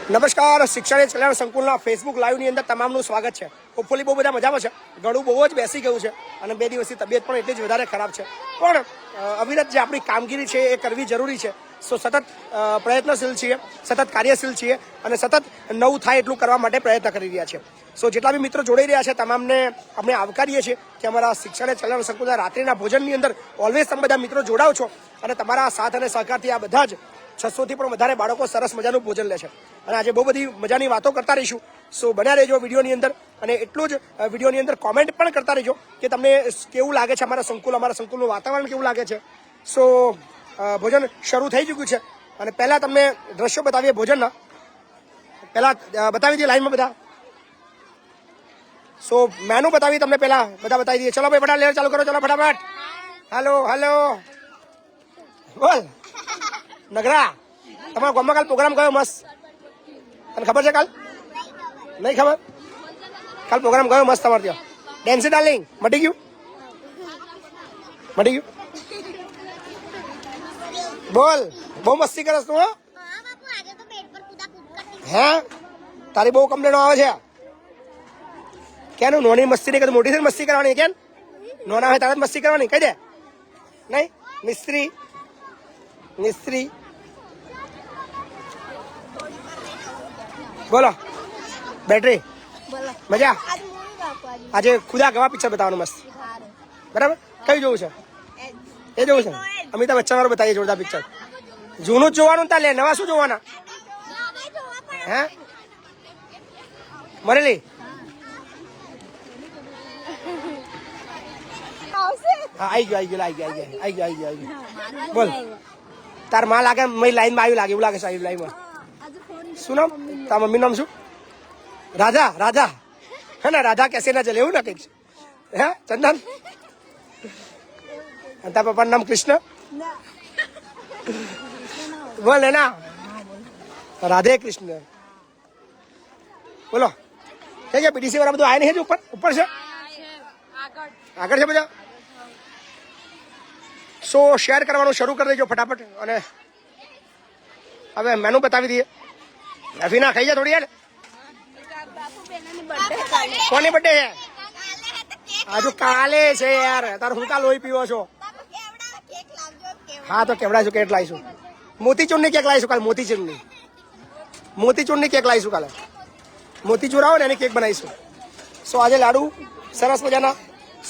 નમસ્કાર, શિક્ષણ કલ્યાણ સંકુલના ફેસબુક લાઈવની અંદર તમામનું સ્વાગત છે. હોપફુલી બહુ બધા મજામાં છે. ગળું બહુ જ બેસી ગયું છે અને 2 દિવસથી તબિયત પણ એટલી જ વધારે ખરાબ છે. પણ અવિરત જે આપણી કામગીરી છે એ કરવી જરૂરી છે. સો સતત પ્રયત્નશીલ છીએ, સતત કાર્યશીલ છીએ અને સતત નવું થાય એટલું કરવા માટે પ્રયત્ન કરી રહ્યા છીએ. સો જેટલા બી મિત્રો જોડાઈ રહ્યા છે તમામને આપણે આવકારીએ છીએ કે અમારા શિક્ષણ કલ્યાણ સંકુલના રાત્રિના ભોજનની અંદર ઓલવેઝ તમે બધા મિત્રો જોડાવ છો અને તમારા સાથ અને સહકારથી આ બધા જ 600થી પણ વધારે બાળકો સરસ મજાનું ભોજન લે છે. અને આજે બહુ બધી મજાની વાતો કરતા રહીશું. સો બન્યા રહેજો વિડીયોની અંદર અને એટલું જ વિડીયોની અંદર કોમેન્ટ પણ કરતા રહેજો કે તમને કેવું લાગે છે અમારા સંકુલનું વાતાવરણ કેવું લાગે છે. સો ભોજન શરૂ થઈ ચૂક્યું છે અને પહેલાં તમને દ્રશ્યો બતાવીએ ભોજનના. પહેલાં બતાવી દઈએ લાઈનમાં બધા. સો મેનુ બતાવી તમને પહેલાં બધા બતાવી દઈએ. ચલો ભાઈ ફટાફટ લેર ચાલુ કરો. ચલો ફટાફટ. હાલો હાલો બોલ નગરા, તમારા ગામમાં કાલ પ્રોગ્રામ કયો મસ્ત? તને ખબર છે કાલ? નહીં ખબર? કાલ પ્રોગ્રામ કયો મસ્ત તમારે ત્યાં? ડેન્સી ડાર્લિંગ મટી ગયું? મટી ગયું? બોલ, બહુ મસ્તી કરસ તું? હે તારી બહુ કમ્પ્લેનો આવે છે. કેનું નોની મસ્તી નહીં કરતી, મોટી થઈને મસ્તી કરવાની? કેમ નોના હોય તારે મસ્તી કરવાની? કહી દે. નહીં મિસ્ત્રી મિસ્ત્રી બોલો બેટરી મજા. આજે ખુદા ગવા પિક્ચર બતાવવાનું મસ્ત, બરાબર? કયું જોવું છે? એ જોવું છે. અમિતાભ બચ્ચન વાળું બતાવીએ જોરદાર પિક્ચર. જૂનું જ જોવાનું તા લે, નવા શું જોવાના? હે મરેલી? હા આવી ગયો. બોલ તાર માં લાગે મારી લાઈનમાં આવ્યું લાગે, એવું લાગે છે લાઈનમાં. શું નામ તારા મમ્મી નામ શું? રાધા હે ને? રાધા કેસે ના ચલે એવું ને કંઈક? હે ચંદન? અને તારા પપ્પાનું નામ કૃષ્ણ? બોલ એના રાધે કૃષ્ણ. બોલો કે પીડીસી વાળા બધું આવ્યા નહીં? ઉપર છે, આગળ છે બધા. સો શેર કરવાનું શરૂ કરી દેજો ફટાફટ. અને હવે મેનુ બતાવી દઈએ. અફીના ખાઈ જા થોડી યાર. કોની બર્થડે છે? હજુ કાલે છે યાર. તારે હું કાલ લોહી પીવો છો? હા તો કેવડાઈશું. કેક લાવીશું. મોતીચૂરની કેક લાવીશું કાલે. મોતીચૂરની કેક લાવીશું કાલે. મોતીચૂર આવો ને એની કેક બનાવીશું. સો આજે લાડુ સરસ મજાના,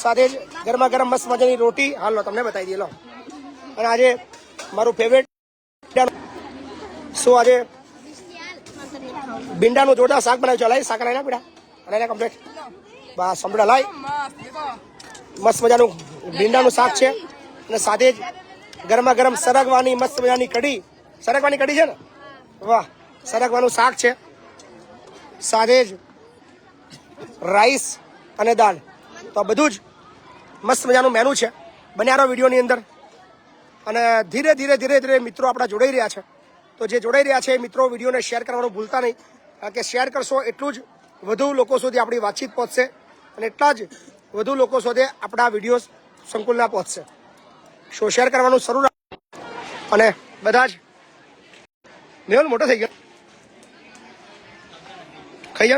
સાથે જ ગરમા ગરમ મસ્ત મજાની રોટી. હાલ લો તમને બતાવી દઈએ લો. અને આજે મારું ફેવરેટ સો આજે ભીંડાનું જોરદાર શાક બનાવ્યું છે. લાઈ શાક લાવી ના પીડા અને કમ્પ્લીટ બસ સંભળા લાઈ. મસ્ત મજાનું ભીંડાનું શાક છે અને સાથે જ ગરમા ગરમ સરગવાની મસ્ત મજાની કઢી. સરગવાની કઢી છે ને? વાહ. સરગવાનું શાક છે, સાથે જ રાઈસ અને દાળ. તો આ બધું જ મસ્ત મજાનું મેનુ છે. બન્યારો વિડીયોની અંદર. અને ધીરે ધીરે મિત્રો આપણા જોડાઈ રહ્યા છે. તો જે જોડાઈ રહ્યા છે એ મિત્રો વિડીયોને શેર કરવાનું ભૂલતા નહીં, કારણ કે શેર કરશો એટલું જ વધુ લોકો સુધી આપણી વાતચીત પહોંચશે અને એટલા જ વધુ લોકો સુધી આપણા વિડીયો સંકુલના પહોંચશે. સો શેર કરવાનું શરૂ રાખ. અને બધા જ મેલ મોટો થઈ ગયો. ખાઈ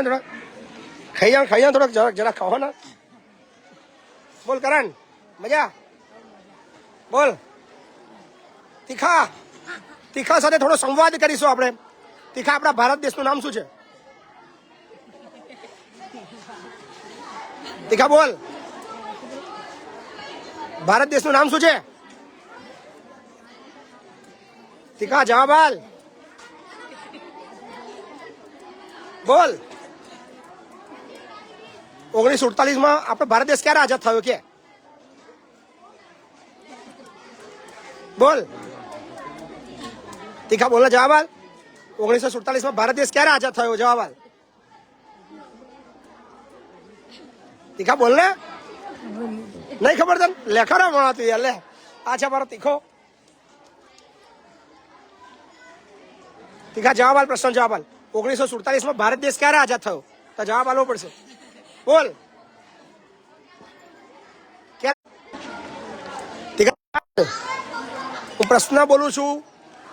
જાઓ થોડાક જરા ખાઓ ને. બોલ કરણ મજા. બોલ તીખા સાથે થોડો સંવાદ કરીશું આપણે. તીખા, આપણા ભારત દેશનું નામ શું છે? તીખા બોલ, ભારત દેશનું નામ શું છે? તીખા જવાબ હાલ. બોલ 1947 આપણો ભારત દેશ ક્યારે આઝાદ થયો કે? બોલ તીખા બોલ જવાબ હાલ. 1947 ભારત દેશ ક્યારે આઝાદ થયો? જવાબ હાલ. તીખા બોલ ને. નહીં ખબર તને? લેખા ભણાતું યાર. લે આ છે મારો તીખો. તીખા જવાબ હાલ. પ્રશ્ન જવાબ હાલ. 1947 ભારત દેશ ક્યારે આઝાદ થયો? તો જવાબ આપવો પડશે. બોલ હું પ્રશ્ન બોલું છું.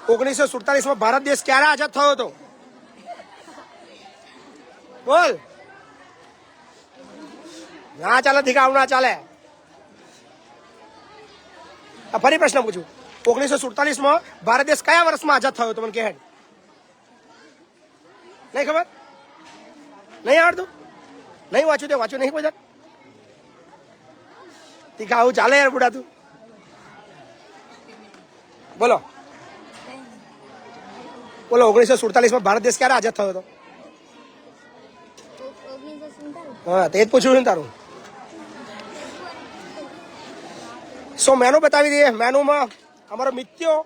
1947 ભારત દેશ ક્યારે આઝાદ થયો હતો? બોલ. ના ચાલે ધીકાવ ના ચાલે. ફરી પ્રશ્ન પૂછું. 1947 ભારત દેશ કયા વર્ષમાં આઝાદ થયો? તમને કહે નહીં ખબર? નહીં આવડતું? નહીં વાંચ્યું તે વાંચ્યું નહીં કોઈ જાત? તીખા આવું ચાલે યાર બુડા તું. બોલો બોલો 1947 ભારત દેશ ક્યારે આઝાદ થયો હતો? હા તે જ પૂછ્યું ને તારું. મેનુ બતાવી દઈએ. મેનુમાં અમારો મિત્યો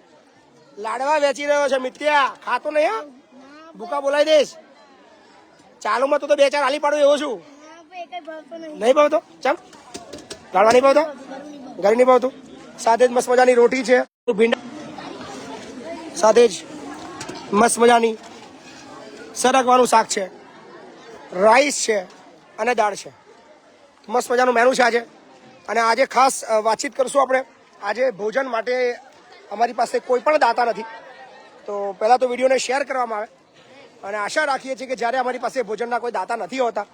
લાડવા વેચી રહ્યો છે. મિત્યા ખાતો નહીં હા, ભૂકા બોલાવી દઈશ. ચાલુમાં તો 2-4 આલી પાડું એવો છું. નહીં ભાવતો? ચમ લાડવા નહીં ભાવતો? ઘરે નહીં ભાવતું? સાથે જ મસ્ત મજાની રોટી છે, ભીંડા સાથે જ મસ્ત મજાની સરગવાનું શાક છે, રાઈસ છે અને દાળ છે. મસ્ત મજાનું મેનુ છે આજે. અને આજે ખાસ વાતચીત કરશું આપણે. આજે ભોજન માટે અમારી પાસે કોઈ પણ દાતા નથી, તો પહેલાં તો વિડીયોને શેર કરવામાં આવે. અને આશા રાખીએ છીએ કે જ્યારે અમારી પાસે ભોજનના કોઈ દાતા નથી હોતા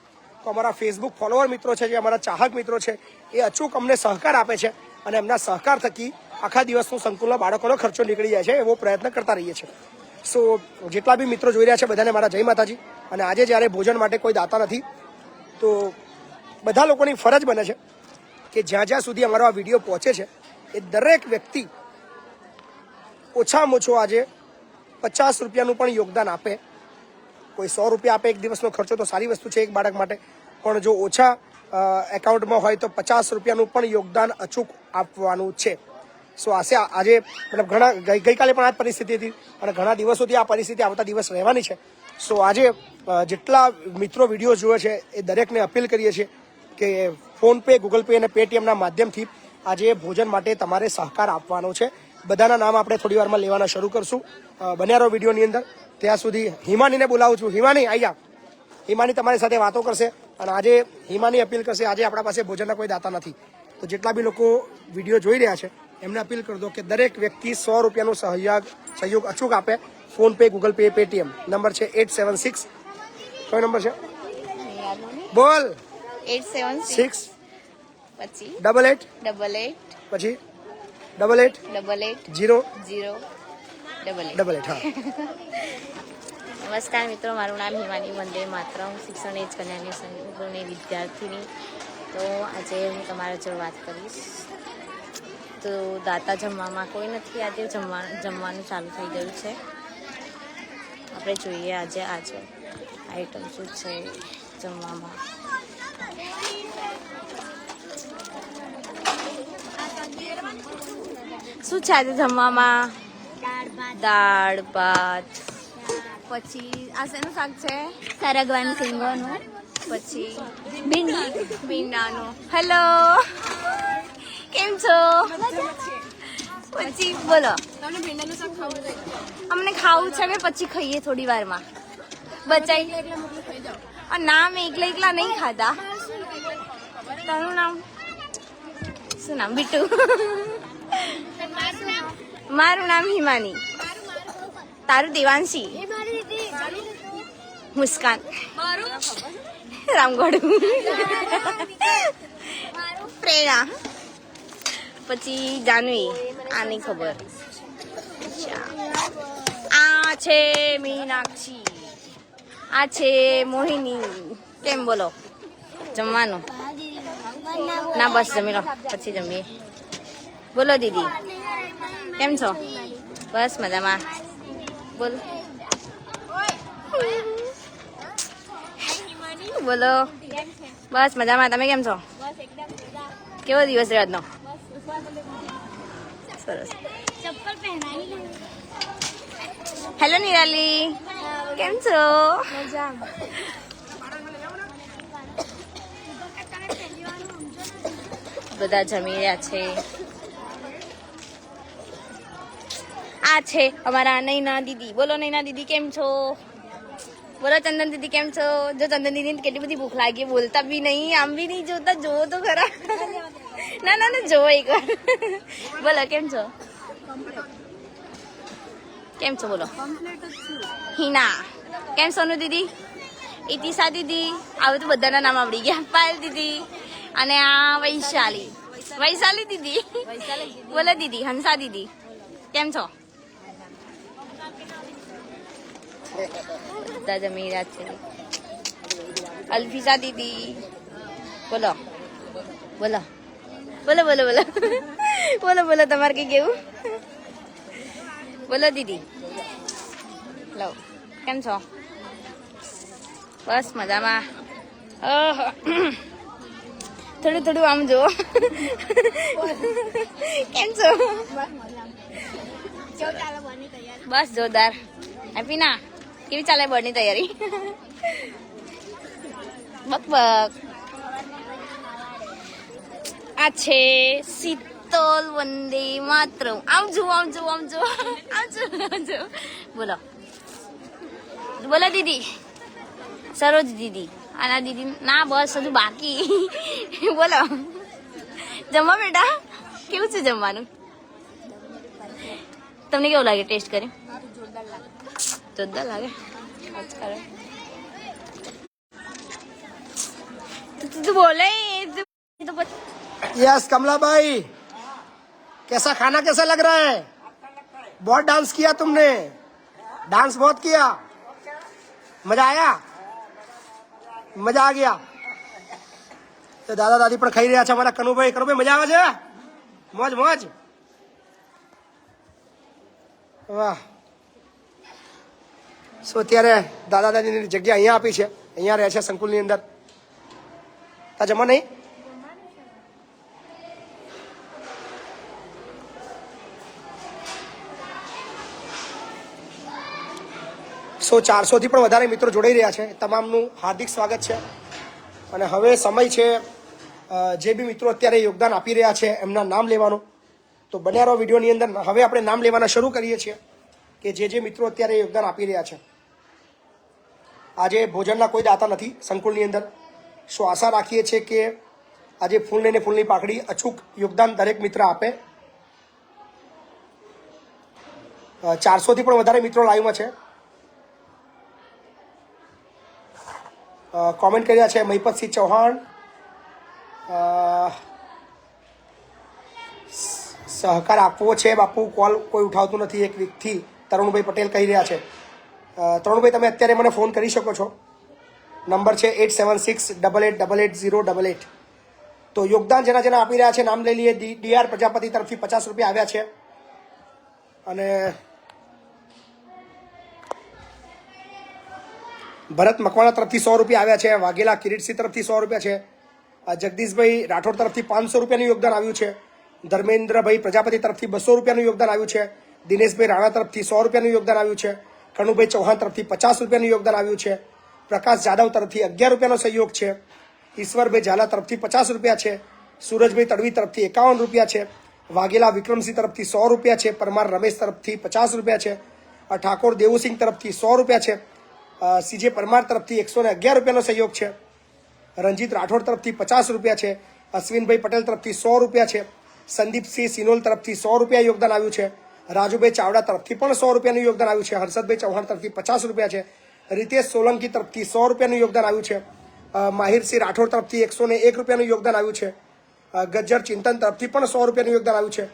તો અમારા ફેસબુક ફોલોવર મિત્રો છે, જે અમારા ચાહક મિત્રો છે, એ અચૂક અમને સહકાર આપે છે અને એમના સહકાર થકી આખા દિવસનું સંકુલના બાળકોનો ખર્ચો નીકળી જાય છે, એવો પ્રયત્ન કરતા રહીએ છીએ. સો જેટલા બી મિત્રો જોઈ રહ્યા છે બધાને મારા જય માતાજી. અને આજે જ્યારે ભોજન માટે કોઈ દાતા નથી તો બધા લોકોની ફરજ બને છે કે જ્યાં જ્યાં સુધી અમારો આ વિડીયો પહોંચે છે એ દરેક વ્યક્તિ ઓછામાં ઓછો આજે 50 રૂપિયાનું પણ યોગદાન આપે. કોઈ 100 રૂપિયા આપે એક દિવસનો ખર્ચો તો સારી વસ્તુ છે એક બાળક માટે, પણ જો ઓછા એકાઉન્ટમાં હોય તો 50 રૂપિયાનું પણ યોગદાન અચૂક આપવાનું છે. સો આજે મતલબ ઘણા ગઈકાલે પણ આ જ પરિસ્થિતિ હતી અને ઘણા દિવસોથી આ પરિસ્થિતિ આવતા દિવસ રહેવાની છે. સો આજે જેટલા મિત્રો વિડીયો જુએ છે એ દરેકને અપીલ કરીએ છીએ કે ફોનપે, ગૂગલ પે અને પેટીએમના માધ્યમથી આજે ભોજન માટે તમારે સહકાર આપવાનો છે. બધાના નામ આપણે થોડી વારમાં લેવાના શરૂ કરશું. બન્યા રહો વિડીયોની અંદર. ત્યાં સુધી હિમાનીને બોલાવું છું. હિમાની આવી જા. હિમાની તમારી સાથે વાતો કરશે અને આજે હિમાની અપીલ કરશે. આજે આપણા પાસે ભોજનના કોઈ દાતા નથી, તો જેટલા બી લોકો વિડીયો જોઈ રહ્યા છે એમને અપીલ કરી દો કે દરેક વ્યક્તિ 100 રૂપિયાનો સહયોગ અચૂક આપે. PhonePe, Google pay, Paytm number છે 876. કયો નંબર છે? બોલ. 876 પછી 88 પછી 88 0 હા. નમસ્કાર મિત્રો, મારું નામ હિમાની વંદે માતરમ, શિક્ષણ એજ કન્યાની સંકુલની વિદ્યાર્થીની. તો આજે હું તમારા જોડે વાત કરીશ. તો દાતા જમવામાં કોઈ નથી. આજે જમવાનું ચાલુ થઈ ગયું છે. આપણે જોઈએ આજે આઈટમ શું છે જમવામાં. શું છે આજે જમવામાં? દાળ ભાત, પછી આ શેનું શાક છે? સરગવાનું સિંગોનું, પછી ભીંડાનું. હેલો, કેમ છો? પછી બોલો. અમને ખાવું છે, અમે પછી ખાઈએ થોડી વારમાં. બચાઈ ના, મેં એકલા નહીં ખાધા. તારું નામ શું? નામ બીટુ. મારું નામ હિમાની. તારું દેવાંશી. મુસ્કાન. રામગઢ. પ્રેરણા. પછી જાનવી. આ નહીં ખબર. આ છે મીનાક્ષી. આ છે મોહિની. કેમ બોલો? જમવાનું ના? બસ જમી લો પછી જમીએ. બોલો દીદી, કેમ છો? બસ મજામાં. બોલો બોલો. બસ મજામાં. તમે કેમ છો? કેવો દિવસ રહ્યો આજનો? સરસ. હેલો નિરાલી, કેમ છો? બધા જમી રહ્યા છે. આ છે અમારા નૈના દીદી. બોલો નૈના દીદી, કેમ છો? બોલો ચંદન દીદી, કેમ છો? જો ચંદન દીદી કેટલી બધી ભૂખ લાગી, બોલતા બી નહીં, આમ બી નહીં જોતા. જોવો તો ખરા. ના જોવો એકવાર. બોલો કેમ છો? કેમ છો બોલો? હિના. કેમ સોનુ દીદી? ઇતિશા દીદી, આવે તો બધાના નામ આવડી ગયા. પાયલ દીદી અને આ વૈશાલી. વૈશાલી દીદી. બોલો દીદી. હંસા દીદી, કેમ છો? બધા જમી રહ્યા છે. અલ્ફિસા દીદી, બોલો બોલો બોલો બોલો બોલો બોલો બોલો તમારે કઈ કેવું? બોલો દીદી. લો, કેમ છો? બસ મજામાં. ઓહો. થોડું થોડું આમ જુઓ. કેમ છો? બસ જોરદાર. હેપી ના? કેવી ચાલે બોર્ડની તૈયારી? Buck buck. આ છે શીતલ વંદે માતરમ. આમ જુઓ આમ જુઓ આમ જુઓ આમ જુઓ આમ જુઓ. બોલો બોલો દીદી. સરોજ દીદી. આના દીદી ના, બસ હજુ બાકી. બોલો. જમવા બેટા, કેવું છે જમવાનું? તમને કેવું લાગે ટેસ્ટ કરી? જોરદાર લાગે. તું બોલે तो यस कमला भाई, कैसा खाना कैसा लग रहा है? बहुत डांस किया तुमने, डांस बहुत किया, मजा आया? मजा आ ગયા. તો દાદા દાદી પણ ખાઈ રહ્યા છે. અમારા કનુભાઈ. કનુભાઈ મજા આવે છે? મોજ મોજ. વાહ. સો અત્યારે દાદા દાદીની જગ્યા અહીંયા આપી છે. અહીંયા રહે છે સંકુલની અંદર. તા જમા નહીં? સો 400 થી પણ વધારે મિત્રો જોડાઈ રહ્યા છે. તમામનું હાર્દિક સ્વાગત છે. અને હવે સમય છે જે બી મિત્રો અત્યારે યોગદાન આપી રહ્યા છે એમના નામ લેવાનું. તો બન્યા રહો વિડીયોની અંદર. હવે આપણે નામ લેવાના શરૂ કરીએ છીએ કે જે મિત્રો અત્યારે યોગદાન આપી રહ્યા છે. આજે ભોજનના કોઈ દાતા નથી સંકુલની અંદર. શું આશા રાખીએ છીએ કે આજે ફૂલ લઈને ફૂલની પાકડી અચૂક યોગદાન દરેક મિત્ર આપે. 400 થી પણ વધારે મિત્રો લાઈવમાં છે. કોમેન્ટ કર્યા છે મહિપતસિંહ ચૌહાણ, સહકાર આપવો છે બાપુ, કોલ કોઈ ઉઠાવતું નથી એક વીકથી. તરુણભાઈ પટેલ કહી રહ્યા છે. તરુણભાઈ તમે અત્યારે મને ફોન કરી શકો છો. નંબર છે 8768880888. તો યોગદાન જેના જેના આપી રહ્યા છે નામ લઈ લઈએ. ડીઆર પ્રજાપતિ તરફથી 50 રૂપિયા આવ્યા છે. અને ભરત મકવાણા તરફથી 100 રૂપિયા આવ્યા છે. વાઘેલા કિરીટસિંહ તરફથી 100 રૂપિયા છે. જગદીશભાઈ રાઠોડ તરફથી 500 રૂપિયાનું યોગદાન આવ્યું છે. ધર્મેન્દ્રભાઈ પ્રજાપતિ તરફથી 200 રૂપિયાનું યોગદાન આવ્યું છે. દિનેશભાઈ રાણા તરફથી 100 રૂપિયાનું યોગદાન આવ્યું છે. કનુભાઈ ચૌહાણ તરફથી 50 રૂપિયાનું યોગદાન આવ્યું છે. પ્રકાશ જાદવ તરફથી 11 રૂપિયાનો સહયોગ છે. ઈશ્વરભાઈ ઝાલા તરફથી 50 રૂપિયા છે. સૂરજભાઈ તડવી તરફથી 51 રૂપિયા છે. વાઘેલા વિક્રમસિંહ તરફથી 100 રૂપિયા છે. પરમાર રમેશ તરફથી 50 રૂપિયા છે. ઠાકોર દેવુસિંહ તરફથી 100 રૂપિયા છે. સીજે પરમાર તરફથી 111 રૂપિયાનો સહયોગ છે. રંજીત રાઠોડ તરફથી 50 રૂપિયા છે. અશ્વિનભાઈ પટેલ તરફથી 100 રૂપિયા છે. સંદીપસિંહ સિનોલ તરફથી 100 રૂપિયા યોગદાન આવ્યું છે. રાજુભાઈ ચાવડા તરફથી પણ 100 રૂપિયાનું યોગદાન આવ્યું છે. હર્ષદભાઈ ચૌહાણ તરફથી 50 રૂપિયા છે. રીતેશ સોલંકી તરફથી 100 રૂપિયાનું યોગદાન આવ્યું છે. માહિરસિંહ રાઠોડ તરફથી 101 રૂપિયાનું યોગદાન આવ્યું છે. ગજ્જર ચિંતન તરફથી પણ 100 રૂપિયાનું યોગદાન આવ્યું છે.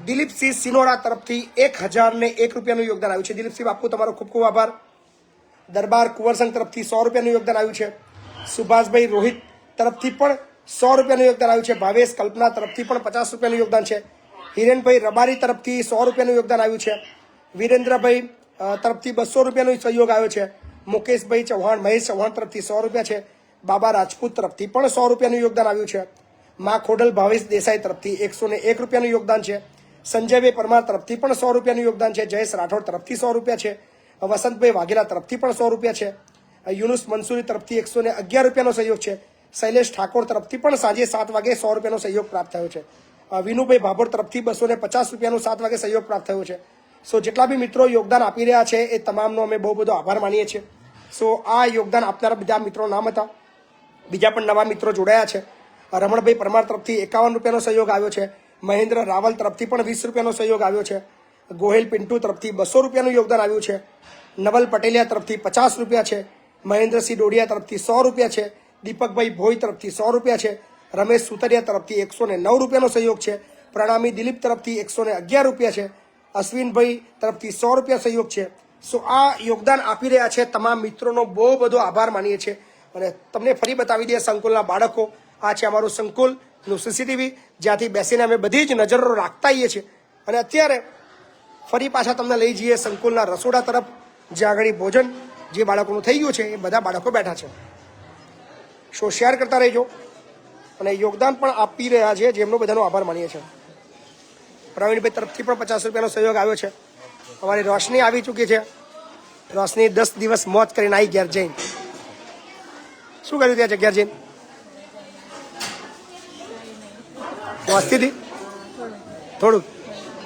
દિલીપસિંહ સિનોરા તરફથી 1001 રૂપિયાનું યોગદાન આવ્યું છે. દિલીપસિંહ બાપુ તમારો ખૂબ ખૂબ આભાર. દરબાર કુંવરસંગ તરફથી 100 રૂપિયાનું યોગદાન આવ્યું છે. સુભાષભાઈ રોહિત તરફથી પણ 100 રૂપિયાનું યોગદાન આવ્યું છે. ભાવેશ કલ્પના તરફથી પણ 50 રૂપિયાનું યોગદાન છે. હિરેનભાઈ રબારી તરફથી 100 રૂપિયાનું યોગદાન આવ્યું છે. વિરેન્દ્રભાઈ તરફથી 200 રૂપિયાનો સહયોગ આવ્યો છે. મુકેશભાઈ ચૌહાણ મહેશ ચૌહાણ તરફથી 100 રૂપિયા છે. બાબા રાજપૂત તરફથી પણ 100 રૂપિયાનું યોગદાન આવ્યું છે. મા ખોડલ ભાવેશ દેસાઈ તરફથી 101 રૂપિયાનું યોગદાન છે. સંજયભાઈ પરમાર તરફથી પણ 100 રૂપિયાનું યોગદાન છે. જયેશ રાઠોડ તરફથી 100 રૂપિયા છે. વસંતભાઈ વાઘેલા તરફથી પણ 100 રૂપિયા છે. યુનુસ મંસૂરી તરફથી 111 રૂપિયાનો સહયોગ છે. શૈલેષ ઠાકોર તરફથી પણ સાંજે 7 વાગે 100 રૂપિયાનો સહયોગ પ્રાપ્ત થયો છે. વિનુભાઈ ભાભોર તરફથી 250 રૂપિયાનો 7 વાગે સહયોગ પ્રાપ્ત થયો છે. સો જેટલા બી મિત્રો યોગદાન આપી રહ્યા છે એ તમામનો અમે બહુ બધો આભાર માનીએ છીએ. સો આ યોગદાન આપનારા બીજા મિત્રો નામ હતા. બીજા પણ નવા મિત્રો જોડાયા છે. રમણભાઈ પરમાર તરફથી 51 રૂપિયાનો સહયોગ આવ્યો છે. મહેન્દ્ર રાવલ તરફથી પણ 20 રૂપિયાનો સહયોગ આવ્યો છે. ગોહેલ પિન્ટુ તરફથી 200 રૂપિયાનું યોગદાન આવ્યું છે. નવલ પટેલિયા તરફથી 50 રૂપિયા છે. મહેન્દ્રસિંહ ડોડિયા તરફથી 100 રૂપિયા છે, દીપકભાઈ ભોઈ તરફથી 100 રૂપિયા છે, રમેશ સુતરિયા તરફથી 109 રૂપિયાનો સહયોગ છે, પ્રણામી દિલીપ તરફથી 111 રૂપિયા છે, અશ્વિનભાઈ તરફથી 100 રૂપિયા સહયોગ છે. સો આ યોગદાન આપી રહ્યા છે તમામ મિત્રોનો બહુ બધો આભાર માનીએ છીએ. અને તમને ફરી બતાવી દઈએ સંકુલના બાળકો. આ છે અમારું સંકુલનું સીસીટીવી, જ્યાંથી બેસીને અમે બધી જ નજરો રાખતા આવીએ છીએ. અને અત્યારે ફરી પાછા તમને લઈ જઈએ સંકુલના રસોડા તરફ, જ્યાં આગળ ભોજન જે બાળકોનું થઈ ગયું છે એ બધા બાળકો બેઠા છે. શો શેર કરતા રહેજો અને યોગદાન પણ આપી રહ્યા છે, જેમનો બધાનો આભાર માનીએ છીએ. પ્રવીણભાઈ તરફથી પણ 50 રૂપિયાનો સહયોગ આવ્યો છે. અમારી રોશની આવી ચૂકી છે. રોશની 10 દિવસ મોજ કરીને આવી ઘેર જઈને. શું કર્યું ત્યાં છે ઘેર જઈને? મસ્તી હતી થોડુંક.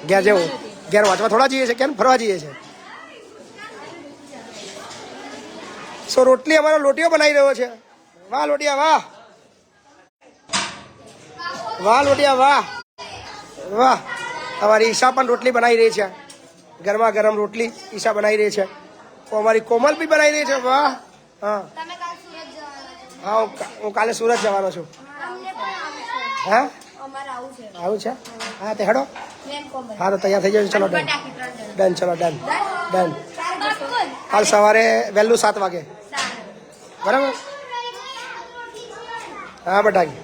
ઘેર જવું, ઘેર વાંચવા થોડા જઈએ છે, કેમ ફરવા જઈએ છે. સો રોટલી અમારો લોટીઓ બનાવી રહ્યો છે. વાહ લોટિયા વાહ, વાહ લોટિયા વાહ વાહ. અમારી ઈશા પણ રોટલી બનાવી રહી છે. ગરમા ગરમ રોટલી ઈશા બનાવી રહી છે. તો અમારી કોમલ બી બનાવી રહી છે. વાહ. હા હા, હું કાલે સુરત જવાનો છું. હા આવું છે. હા તે હેડો. હા તો તૈયાર થઈ જજો. ચલો ડન ડન. ચલો ડન ડન. કાલ સવારે વહેલું 7 વાગે બરાબર. હા બટાકી.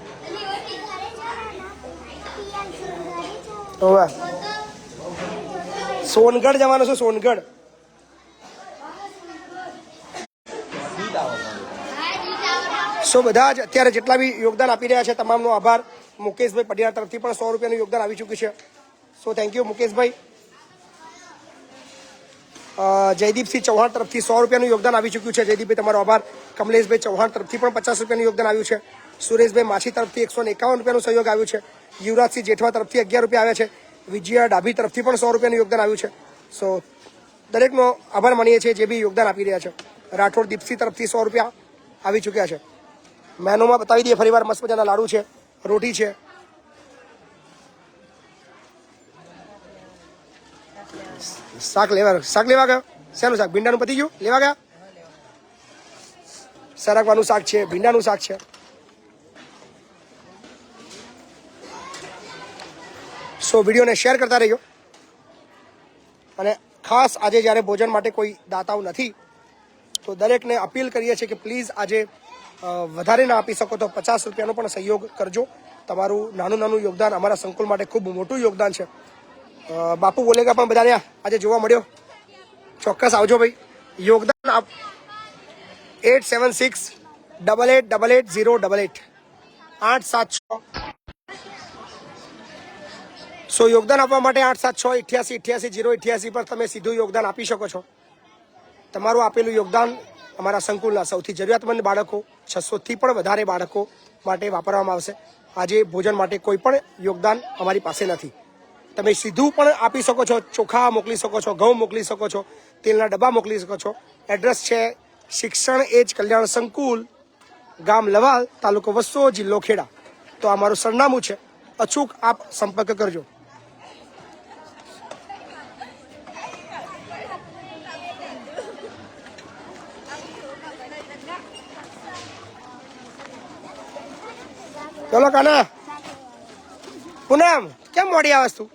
ઓવા સોનગઢ જવાનું છે. સોનગઢ. સો બધા જ અત્યારે જેટલા બી યોગદાન આપી રહ્યા છે તમામનો આભાર. મુકેશભાઈ પડિયાર તરફથી પણ 100 રૂપિયાનું યોગદાન આવી ચૂક્યું છે. સો થેન્ક યુ મુકેશભાઈ. જયદીપસિંહ ચૌહાણ તરફથી 100 રૂપિયાનું યોગદાન આવી ચૂક્યું છે. જયદીપભાઈ તમારો આભાર. કમલેશભાઈ ચૌહાણ તરફથી પણ 50 રૂપિયાનું યોગદાન આવ્યું છે. સુરેશભાઈ માછી તરફથી 151 રૂપિયાનું સહયોગ આવ્યું છે. યુવરાજસિંહ જેઠવા તરફથી 11 રૂપિયા આવ્યા છે. વિજયા ડાભી તરફથી પણ 100 રૂપિયાનું યોગદાન આવ્યું છે. સો દરેકનો આભાર માનીએ છીએ જે બી યોગદાન આપી રહ્યા છે. રાઠોડ દીપસિંહ તરફથી 100 રૂપિયા આવી ચૂક્યા છે. મેનુમાં બતાવી દઈએ ફરીવાર. મસ્ત મજાના લાડુ છે, રોટી છે. શાક લેવા ગયો. શેનું શાક? ભીંડાનું પતી ગયું? લેવા ગયા? સરગવાનું શાક છે, ભીંડાનું શાક છે. સો વિડીયોને શેર કરતા રહેજો. અને ખાસ આજે જ્યારે ભોજન માટે કોઈ દાતાઓ નથી તો દરેકને અપીલ કરીએ છીએ કે પ્લીઝ આજે વધારે ના આપી શકો તો 50 રૂપિયાનો પણ સહયોગ કરજો. તમારું નાનું નાનું યોગદાન અમારા સંકુલ માટે ખૂબ મોટું યોગદાન છે. બાપુ બોલેગા પણ બધાને આજે જોવા મળ્યો. ચોક્કસ આવજો ભાઈ. યોગદાન 8768888088 876. સો યોગદાન આપવા માટે 876888088 પર તમે સીધું યોગદાન આપી શકો છો. તમારું આપેલું યોગદાન અમારા સંકુલના સૌથી જરૂરિયાતમંદ બાળકો 600થી પણ વધારે બાળકો માટે વાપરવામાં આવશે. આજે ભોજન માટે કોઈ પણ યોગદાન અમારી પાસે નથી. તમે સીધું પણ આપી શકો છો. ચોખા મોકલી શકો છો, ઘઉં મોકલી શકો છો, તેલના ડબ્બા મોકલી શકો છો. એડ્રેસ છે શિક્ષણ એજ કલ્યાણ સંકુલ, ગામ લવાલ, તાલુકો વસ્સો, જિલ્લો ખેડા. તો આ મારું સરનામું છે. અચૂક આપ સંપર્ક કરજો. ચલો કાના. પૂનમ કેમ મોડી આવે તું?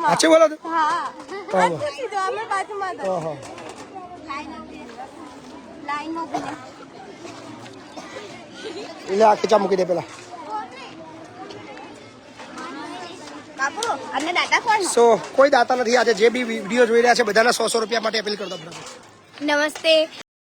સાચું બોલો તું? એટલે આ ખીચા મૂકી દે પેલા. સો કોઈ દાતા નથી આજે. જે બી વિડીયો જોઈ રહ્યા છે બધાના 100 રૂપિયા માટે અપીલ કરતો. નમસ્તે.